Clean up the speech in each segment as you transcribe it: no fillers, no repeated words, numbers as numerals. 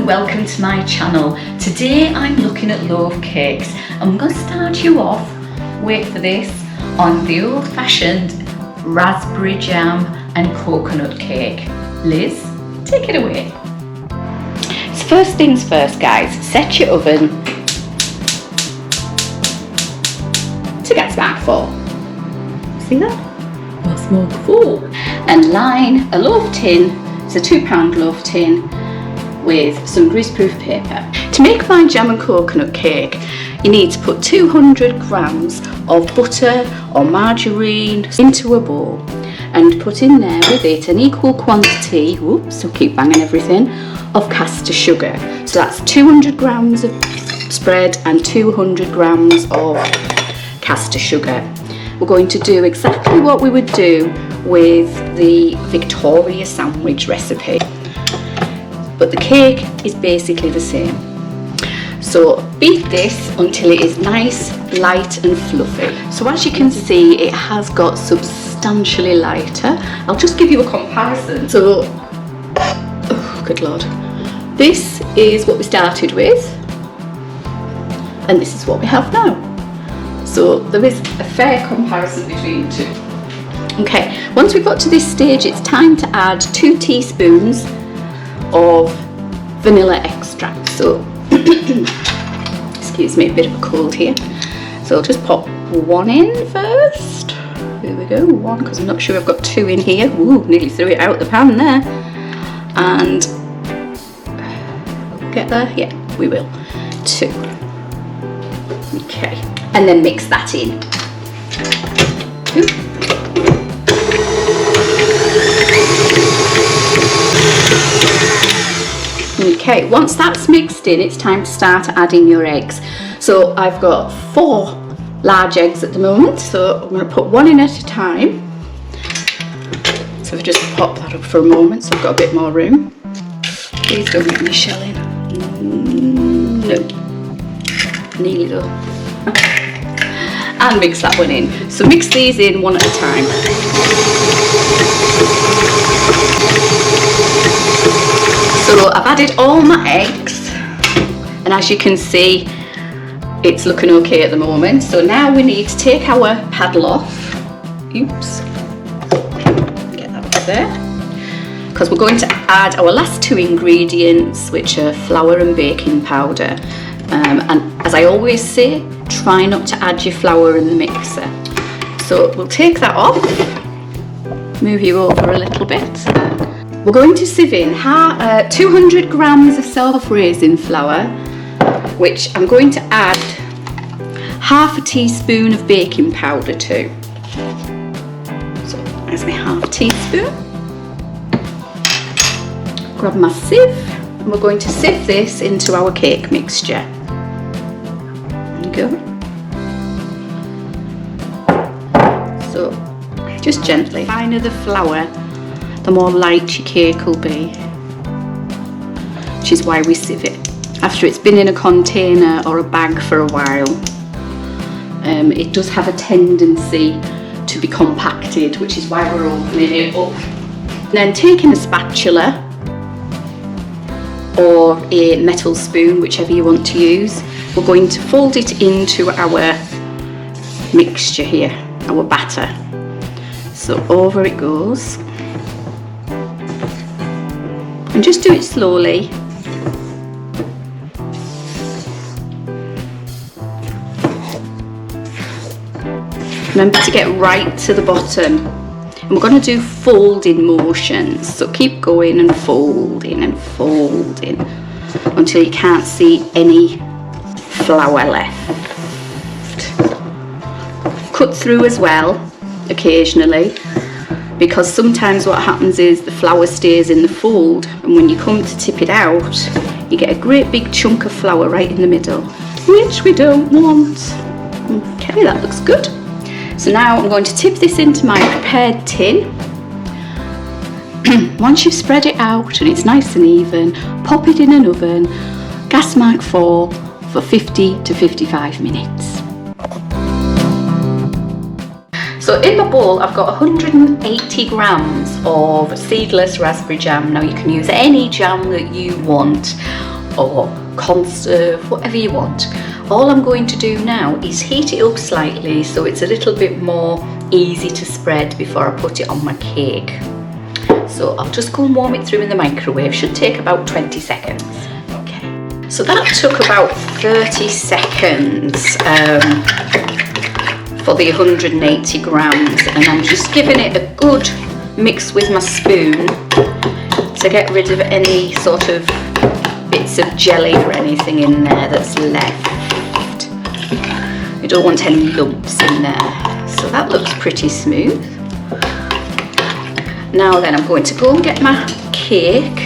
and welcome to my channel. Today I'm looking at loaf cakes. I'm going to start you off, wait for this, on the old-fashioned raspberry jam and coconut cake. Liz, take it away. So first things first guys, set your oven to gas mark 4. See that? Or smoke 4. And line a loaf tin, it's a £2 loaf tin, with some greaseproof paper. To make my jam and coconut cake, you need to put 200 grams of butter or margarine into a bowl and put in there with it an equal quantity, whoops, I'll keep banging everything, of caster sugar. So that's 200 grams of spread and 200 grams of caster sugar. We're going to do exactly what we would do with the Victoria sandwich recipe, but the cake is basically the same. So beat this until it is nice, light and fluffy. So as you can see, it has got substantially lighter. I'll just give you a comparison. So, oh good lord, this is what we started with and this is what we have now. So there is a fair comparison between the two. Okay, once we've got to this stage, it's time to add 2 teaspoons of vanilla extract. So, excuse me, a bit of a cold here. So I'll just pop 1 in first. Here we go, 1, because I'm not sure I've got 2 in here. Ooh, nearly threw it out the pan there. And, get there? Yeah, we will. 2. Okay, and then mix that in. Ooh. Okay, once that's mixed in, it's time to start adding your eggs. So I've got 4 large eggs at the moment, so I'm going to put 1 in at a time. So I've just pop that up for a moment so I've got a bit more room. Please don't make me shell in. No, nearly though. And mix that one in. So mix these in 1 at a time. So I've added all my eggs, and as you can see, it's looking okay at the moment. So now we need to take our paddle off. Oops, get that off there, because we're going to add our last 2 ingredients, which are flour and baking powder. And as I always say, try not to add your flour in the mixer. So we'll take that off, move you over a little bit. We're going to sieve in 200 grams of self-raising flour, which I'm going to add half a teaspoon of baking powder to. So there's my half teaspoon. Grab my sieve, and we're going to sieve this into our cake mixture. There you go. So just gently. The finer the flour, the more light your cake will be, which is why we sieve it. After it's been in a container or a bag for a while, it does have a tendency to be compacted, which is why we're opening it up. Then taking a spatula or a metal spoon, whichever you want to use, we're going to fold it into our mixture here, our batter. So over it goes. And just do it slowly. Remember to get right to the bottom. And we're going to do folding motions. So keep going and folding until you can't see any flour left. Cut through as well, occasionally, because sometimes what happens is the flour stays in the fold, and when you come to tip it out, you get a great big chunk of flour right in the middle, which we don't want. Okay, that looks good. So now I'm going to tip this into my prepared tin. Once you've spread it out and it's nice and even, pop it in an oven, gas mark 4 for 50 to 55 minutes. So in my bowl I've got 180 grams of seedless raspberry jam. Now you can use any jam that you want, or conserve, whatever you want. All I'm going to do now is heat it up slightly so it's a little bit more easy to spread before I put it on my cake. So I'll just go and warm it through in the microwave. Should take about 20 seconds. Okay, so that took about 30 seconds for the 180 grams, and I'm just giving it a good mix with my spoon to get rid of any sort of bits of jelly or anything in there that's left. You don't want any lumps in there. So that looks pretty smooth. Now then, I'm going to go and get my cake,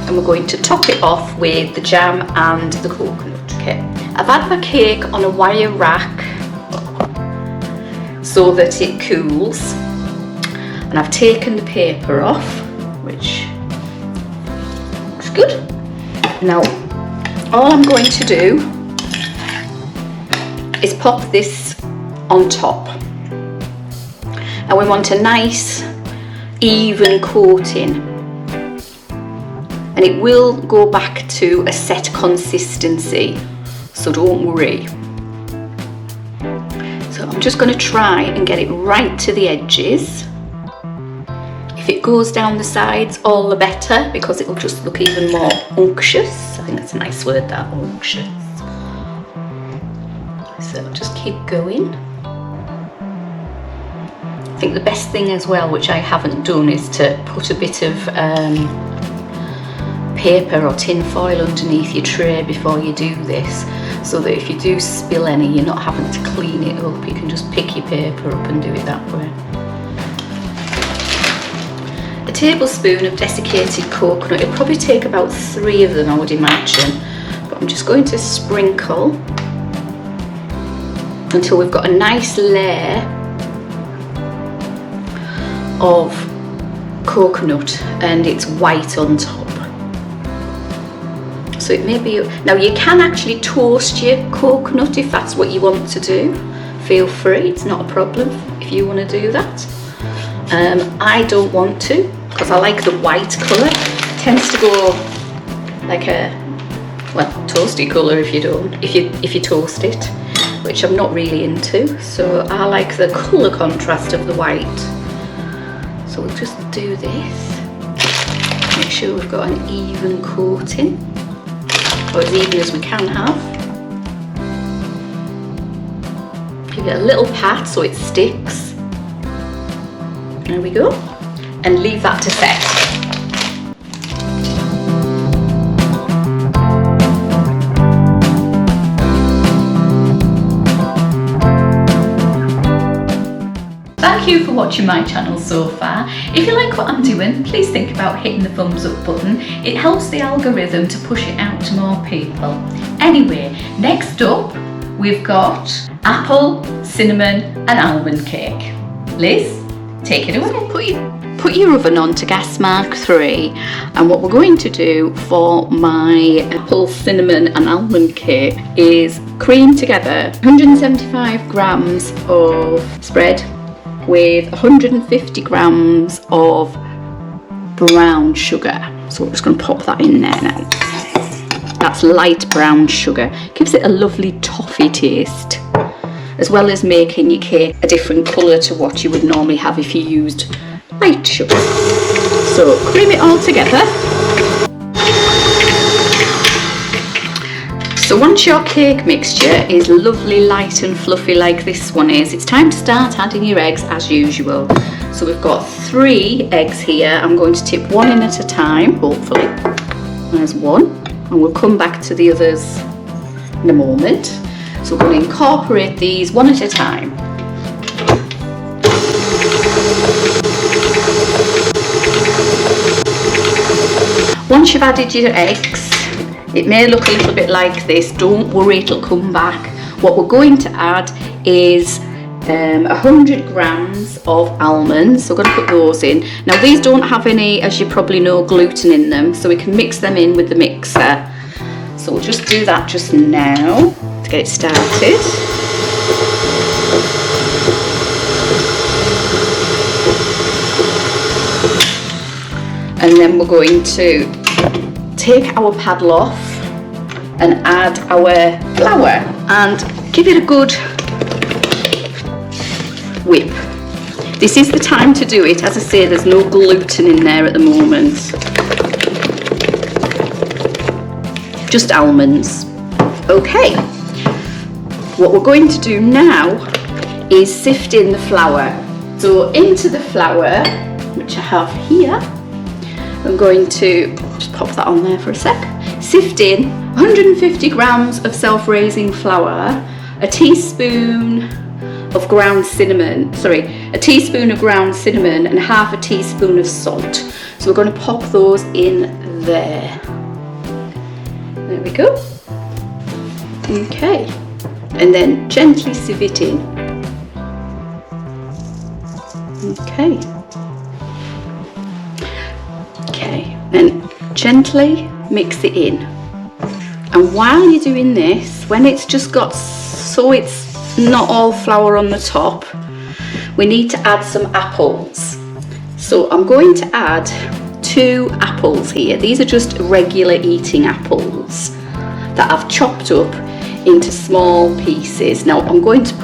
and we're going to top it off with the jam and the coconut. Okay, I've had my cake on a wire rack so that it cools, and I've taken the paper off, which looks good. Now, all I'm going to do is pop this on top, and we want a nice even coating, and it will go back to a set consistency, so don't worry. So I'm just going to try and get it right to the edges. If it goes down the sides, all the better, because it will just look even more unctuous. I think that's a nice word, that, unctuous. So I'll just keep going. I think the best thing as well, which I haven't done, is to put a bit of paper or tin foil underneath your tray before you do this, so that if you do spill any, you're not having to clean it up. You can just pick your paper up and do it that way. A tablespoon of desiccated coconut. It'll probably take about 3 of them, I would imagine, but I'm just going to sprinkle until we've got a nice layer of coconut and it's white on top. So it may be, now you can actually toast your coconut if that's what you want to do. Feel free, it's not a problem if you want to do that. I don't want to, because I like the white colour. It tends to go like a, well, toasty colour if you don't, if you toast it, which I'm not really into. So I like the colour contrast of the white. So we'll just do this. Make sure we've got an even coating, or as even as we can have. Give it a little pat so it sticks. There we go. And leave that to set. Thank you for watching my channel so far. If you like what I'm doing, please think about hitting the thumbs up button. It helps the algorithm to push it out to more people. Anyway, next up we've got apple, cinnamon and almond cake. Liz, take it away. Put your oven on to gas mark 3, and what we're going to do for my apple, cinnamon and almond cake is cream together 175 grams of spread with 150 grams of brown sugar. So we're just going to pop that in there now. That's light brown sugar. Gives it a lovely toffee taste, as well as making your cake a different colour to what you would normally have if you used light sugar. So cream it all together. So once your cake mixture is lovely, light and fluffy like this one is, it's time to start adding your eggs as usual. So we've got 3 eggs here. I'm going to tip 1 in at a time, hopefully. There's 1, and we'll come back to the others in a moment. So we're going to incorporate these 1 at a time. Once you've added your eggs, it may look a little bit like this. Don't worry, it'll come back. What we're going to add is 100 grams of almonds. So we're going to put those in. Now these don't have any, as you probably know, gluten in them, so we can mix them in with the mixer. So we'll just do that just now to get it started. And then we're going to take our paddle off and add our flour and give it a good whip. This is the time to do it. As I say, there's no gluten in there at the moment. Just almonds. Okay. What we're going to do now is sift in the flour. So into the flour, which I have here, I'm going to just pop that on there for a sec. Sift in 150 grams of self-raising flour, a teaspoon of ground cinnamon, a teaspoon of ground cinnamon and half a teaspoon of salt. So we're going to pop those in there. There we go. Okay. And then gently sieve it in. Okay. Okay. Then gently mix it in. And while you're doing this, when it's just got so it's not all flour on the top, we need to add some apples. So I'm going to add 2 apples here. These are just regular eating apples that I've chopped up into small pieces. Now I'm going to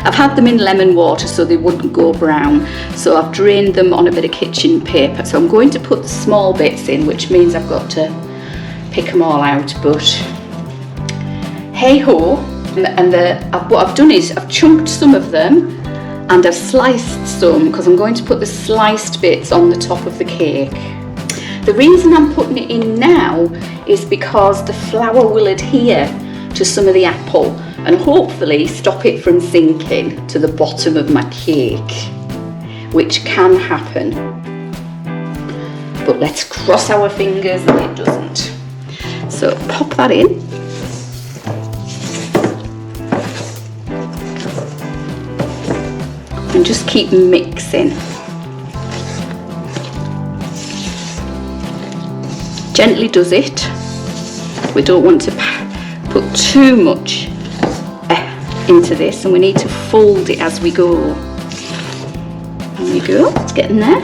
I've had them in lemon water so they wouldn't go brown, so I've drained them on a bit of kitchen paper. So I'm going to put the small bits in, which means I've got to pick them all out, but hey ho. And what I've done is I've chunked some of them and I've sliced some because I'm going to put the sliced bits on the top of the cake. The reason I'm putting it in now is because the flour will adhere to some of the apple and hopefully stop it from sinking to the bottom of my cake, which can happen. But let's cross our fingers that it doesn't. So pop that in. And just keep mixing. Gently does it. We don't want to put too much into this, and we need to fold it as we go. There we go, it's getting there.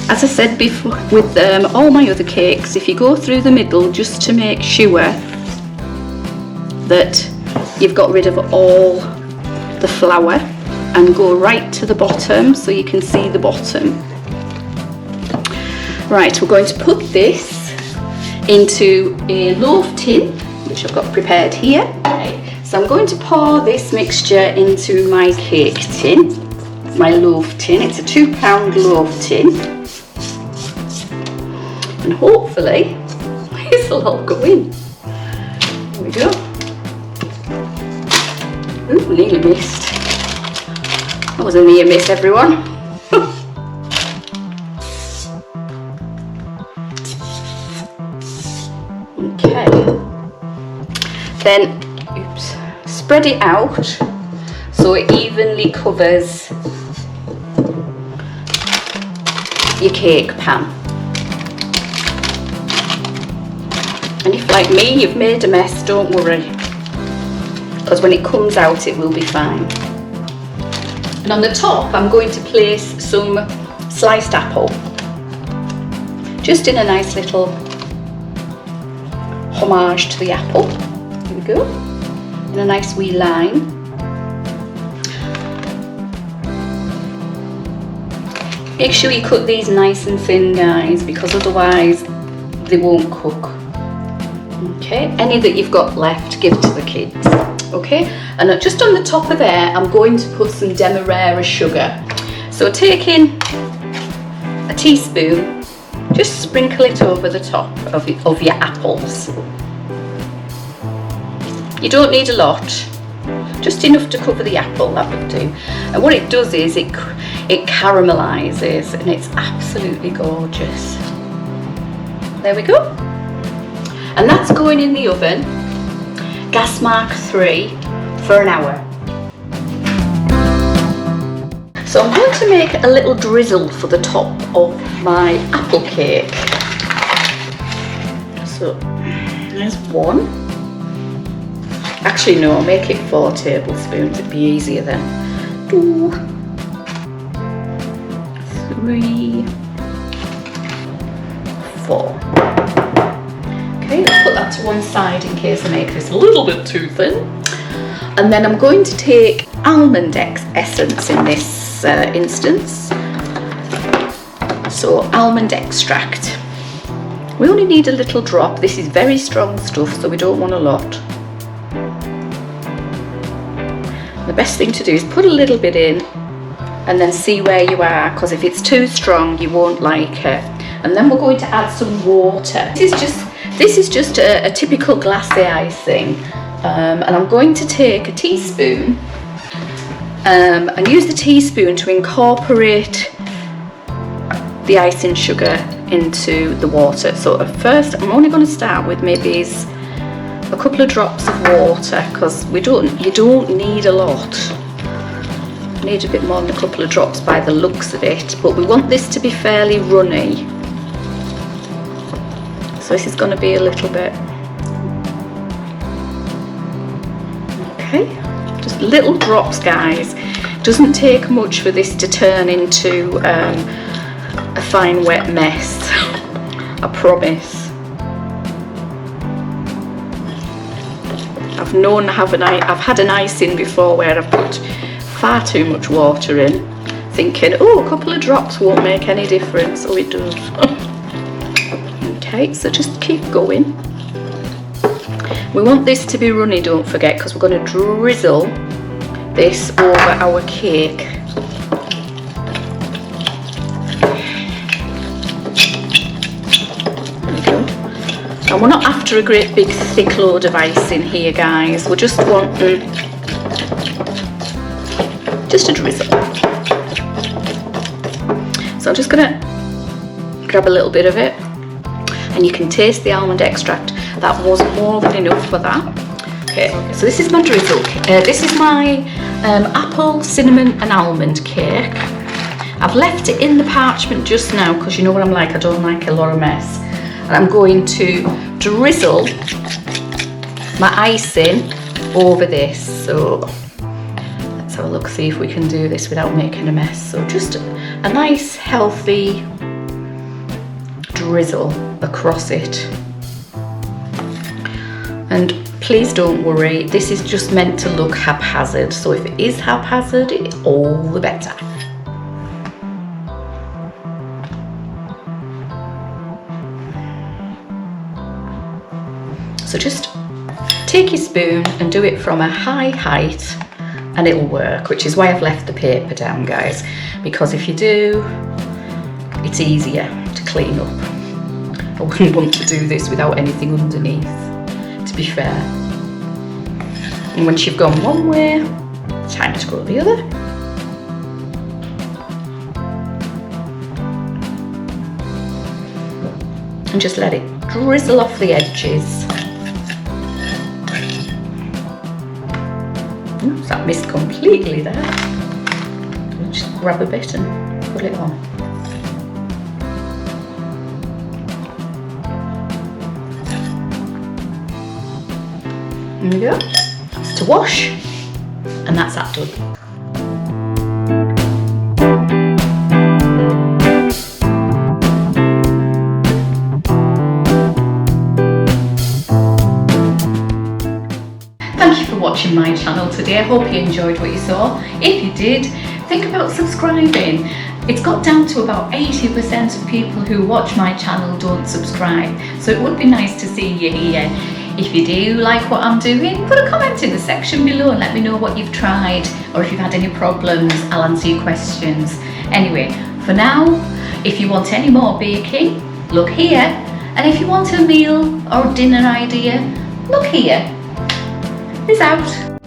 As I said before with all my other cakes, if you go through the middle just to make sure that you've got rid of all the flour, and go right to the bottom so you can see the bottom. Right, we're going to put this into a loaf tin, which I've got prepared here. Okay. So I'm going to pour this mixture into my cake tin, my loaf tin. It's a £2 loaf tin. And hopefully this will all go in. There we go. Ooh, nearly missed. That was a near miss, everyone. Okay. Then, spread it out so it evenly covers your cake pan. And if, like me, you've made a mess, don't worry, because when it comes out it will be fine. And on the top I'm going to place some sliced apple, just in a nice little homage to the apple. Here we go, in a nice wee line. Make sure you cut these nice and thin, guys, because otherwise they won't cook. Okay, any that you've got left, give to the kids. Okay, and just on the top of there I'm going to put some demerara sugar. So take in a teaspoon, just sprinkle it over the top of your apples. You don't need a lot, just enough to cover the apple, that would do. And what it does is it caramelizes, and it's absolutely gorgeous. There we go. And that's going in the oven, gas mark 3, for an hour. So I'm going to make a little drizzle for the top of my apple cake. So there's 1. Actually no, make it 4 tablespoons, it'd be easier then. 2, 3, 4. that to one side in case I make this a little bit too thin. And then I'm going to take almond essence in this instance. So almond extract. We only need a little drop. This is very strong stuff, so we don't want a lot. The best thing to do is put a little bit in and then see where you are, because if it's too strong you won't like it. And then we're going to add some water. This is just a typical glassy icing, and I'm going to take a teaspoon and use the teaspoon to incorporate the icing sugar into the water. So at first I'm only going to start with maybe a couple of drops of water, because you don't need a lot. You need a bit more than a couple of drops by the looks of it, but we want this to be fairly runny. So this is going to be a little bit. Okay, just little drops, guys. Doesn't take much for this to turn into a fine wet mess. I promise. I've had an icing before where I've put far too much water in, thinking, oh, a couple of drops won't make any difference. Oh, it does. Okay, so just keep going. We want this to be runny, don't forget, because we're going to drizzle this over our cake. There we go. And we're not after a great big thick load of icing here, guys. We're just wanting just a drizzle. So I'm just going to grab a little bit of it, and you can taste the almond extract. That was more than enough for that. Okay, so this is my drizzle. This is my apple, cinnamon and almond cake. I've left it in the parchment just now because you know what I'm like, I don't like a lot of mess. And I'm going to drizzle my icing over this. So let's have a look, see if we can do this without making a mess. So just a nice healthy drizzle across it. And please don't worry, this is just meant to look haphazard. So if it is haphazard, it's all the better. So just take your spoon and do it from a high height and it'll work, which is why I've left the paper down, guys, because if you do, it's easier to clean up. I wouldn't want to do this without anything underneath, to be fair. And once you've gone one way, time to go the other. And just let it drizzle off the edges. Oops, that missed completely there. Just grab a bit and put it on. There we go. It's to wash, and that's that done. Thank you for watching my channel today. I hope you enjoyed what you saw. If you did, think about subscribing. It's got down to about 80% of people who watch my channel don't subscribe, so it would be nice to see you here. If you do like what I'm doing, put a comment in the section below and let me know what you've tried, or if you've had any problems, I'll answer your questions. Anyway, for now, if you want any more baking, look here. And if you want a meal or dinner idea, look here. Peace out.